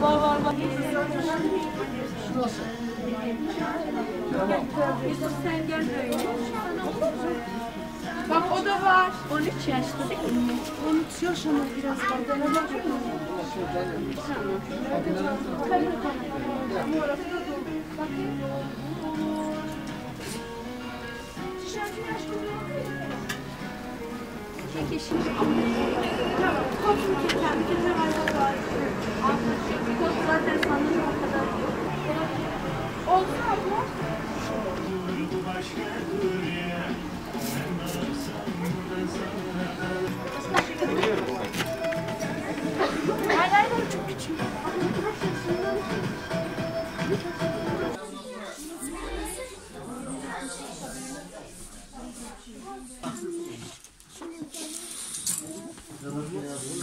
Var. Şurası. Yusuf sen gel böyle. Bak o da var. 13 yaşlı değil mi? 13 yaş ama biraz var. Ben ona bakıyorum. Peki şimdi tamam. Kopsun keser. Bir kere var. Kod zaten sanırım o kadar yok. Olsun abla. Hayır, çok küçük.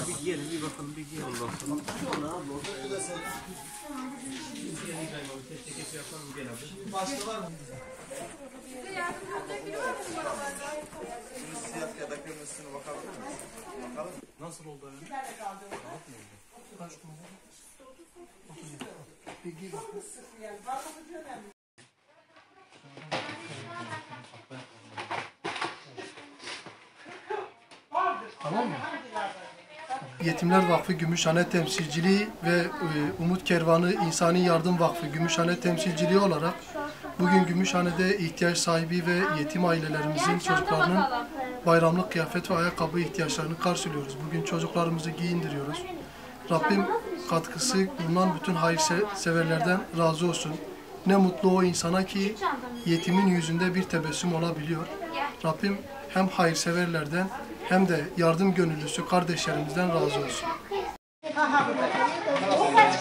Bir giyelim, bir bakalım, bir giyelim bakalım. Başka var mı? Siyah ya da kırmızısına bakabilir miyiz? Bakalım. Nasıl oldu yani? Kaç numara? 37. Bir giy bakalım. Tamam mı? Yetimler Vakfı Gümüşhane Temsilciliği ve Umut Kervanı İnsani Yardım Vakfı Gümüşhane Temsilciliği olarak bugün Gümüşhane'de ihtiyaç sahibi ve yetim ailelerimizin çocuklarının bayramlık kıyafet ve ayakkabı ihtiyaçlarını karşılıyoruz. Bugün çocuklarımızı giyindiriyoruz. Rabbim katkısı bulunan bütün hayırseverlerden razı olsun. Ne mutlu o insana ki yetimin yüzünde bir tebessüm olabiliyor. Rabbim hem hayırseverlerden hem de yardım gönüllüsü kardeşlerimizden razı olsun. O kaç